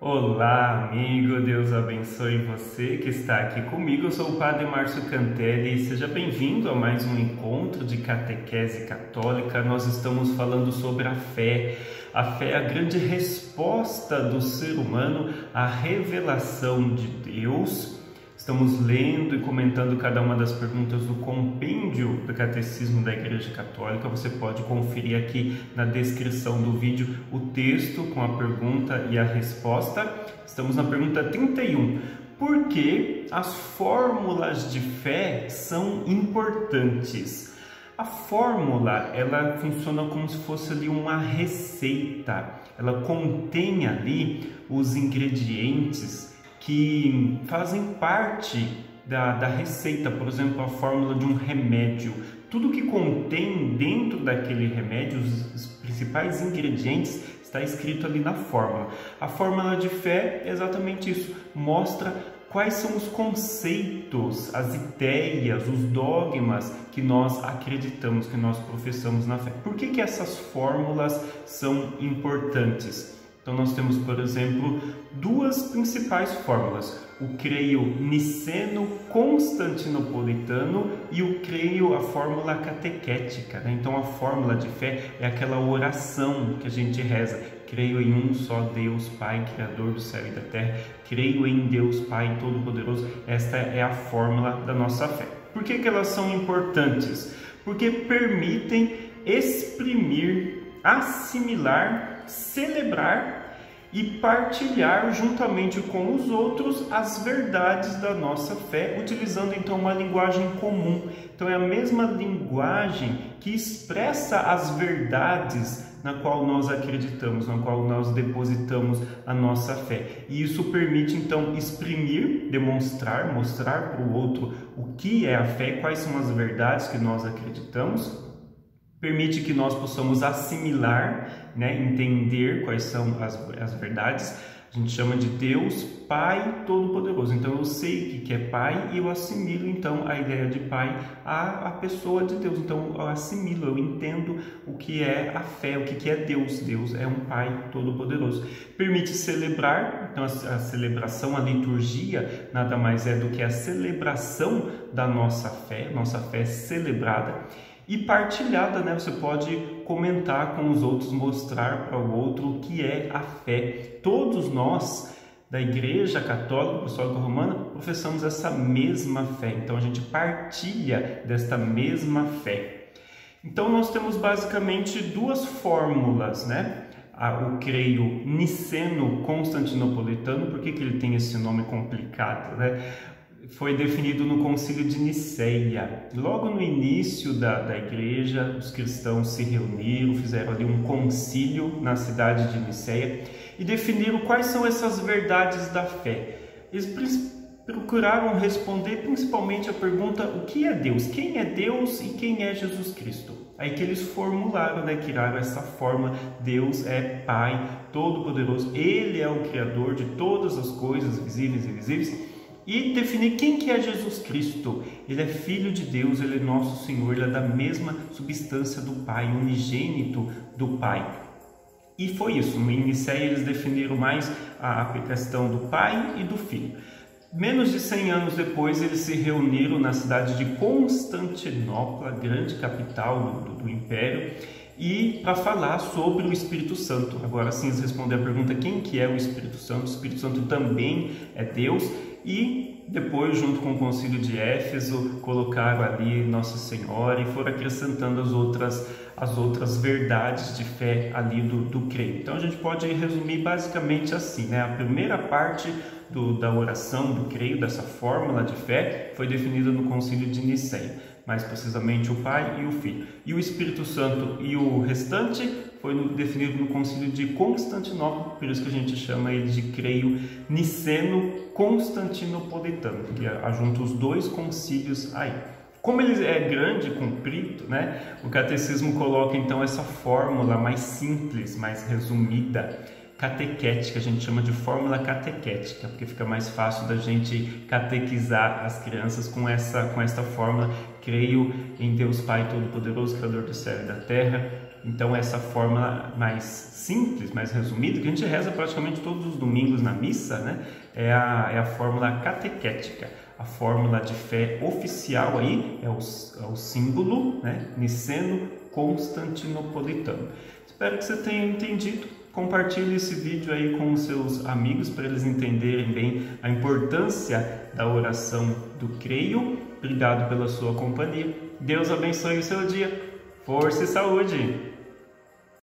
Olá, amigo, Deus abençoe você que está aqui comigo. Eu sou o Padre Márcio Cantelli e seja bem-vindo a mais um encontro de catequese católica. Nós estamos falando sobre a fé. A fé é a grande resposta do ser humano à revelação de Deus. Estamos lendo e comentando cada uma das perguntas do compêndio do Catecismo da Igreja Católica. Você pode conferir aqui na descrição do vídeo o texto com a pergunta e a resposta. Estamos na pergunta 31. Por que as fórmulas de fé são importantes? A fórmula, ela funciona como se fosse ali uma receita. Ela contém ali os ingredientes que fazem parte da receita, por exemplo, a fórmula de um remédio. Tudo que contém dentro daquele remédio, os principais ingredientes, está escrito ali na fórmula. A fórmula de fé é exatamente isso, mostra quais são os conceitos, as ideias, os dogmas que nós acreditamos, que nós professamos na fé. Por que essas fórmulas são importantes? Então nós temos, por exemplo, duas principais fórmulas, o creio niceno-constantinopolitano e o creio, a fórmula catequética, né? Então a fórmula de fé é aquela oração que a gente reza, creio em um só Deus, Pai, Criador do céu e da terra, creio em Deus, Pai Todo-Poderoso. Esta é a fórmula da nossa fé. Por que elas são importantes? Porque permitem exprimir, assimilar, celebrar e partilhar juntamente com os outros as verdades da nossa fé, utilizando então uma linguagem comum. Então é a mesma linguagem que expressa as verdades na qual nós acreditamos, na qual nós depositamos a nossa fé. E isso permite então exprimir, demonstrar, mostrar para o outro o que é a fé, quais são as verdades que nós acreditamos. Permite que nós possamos assimilar, né, entender quais são as verdades. A gente chama de Deus Pai Todo-Poderoso. Então eu sei o que é Pai e eu assimilo então a ideia de Pai à pessoa de Deus. Então eu assimilo, eu entendo o que é a fé, o que é Deus. Deus é um Pai Todo-Poderoso. Permite celebrar, então a celebração, a liturgia nada mais é do que a celebração da nossa fé é celebrada. E partilhada, né? Você pode comentar com os outros, mostrar para o outro o que é a fé. Todos nós da Igreja Católica, Apostólica Romana, professamos essa mesma fé. Então a gente partilha desta mesma fé. Então nós temos basicamente duas fórmulas, né? O creio niceno-constantinopolitano. Por que ele tem esse nome complicado, né? Foi definido no Concílio de Niceia. Logo no início da igreja, os cristãos se reuniram, fizeram ali um concílio na cidade de Niceia e definiram quais são essas verdades da fé. Eles procuraram responder principalmente a pergunta: o que é Deus? Quem é Deus e quem é Jesus Cristo? Aí que eles formularam, né, criaram essa forma: Deus é Pai Todo-Poderoso, Ele é o Criador de todas as coisas visíveis e invisíveis. E definir quem que é Jesus Cristo. Ele é Filho de Deus, Ele é nosso Senhor, Ele é da mesma substância do Pai, unigênito do Pai. E foi isso, em Niceia eles definiram mais a questão do Pai e do Filho. Menos de 100 anos depois eles se reuniram na cidade de Constantinopla, grande capital do Império, e para falar sobre o Espírito Santo. Agora sim eles respondem a pergunta: quem que é o Espírito Santo? O Espírito Santo também é Deus. E depois, junto com o Concílio de Éfeso, colocaram ali Nossa Senhora e foram acrescentando as outras verdades de fé ali do creio. Então a gente pode resumir basicamente assim, né? A primeira parte da oração do creio, dessa fórmula de fé, foi definida no Concílio de Niceia, mais precisamente o Pai e o Filho. E o Espírito Santo e o restante foi definido no Concílio de Constantinopla, por isso que a gente chama ele de creio niceno-constantinopolitano, que ajunta os dois concílios aí. Como ele é grande, comprido, né? O catecismo coloca então essa fórmula mais simples, mais resumida. catequética, a gente chama de fórmula catequética, porque fica mais fácil da gente catequizar as crianças com esta fórmula. Creio em Deus Pai Todo-Poderoso, Criador do céu e da terra. Então essa fórmula mais simples, mais resumida, que a gente reza praticamente todos os domingos na missa, né? É a fórmula catequética. A fórmula de fé oficial aí é o símbolo, né? Niceno-Constantinopolitano. Espero que você tenha entendido. Compartilhe esse vídeo aí com os seus amigos para eles entenderem bem a importância da oração do creio. Obrigado pela sua companhia. Deus abençoe o seu dia. Força e saúde!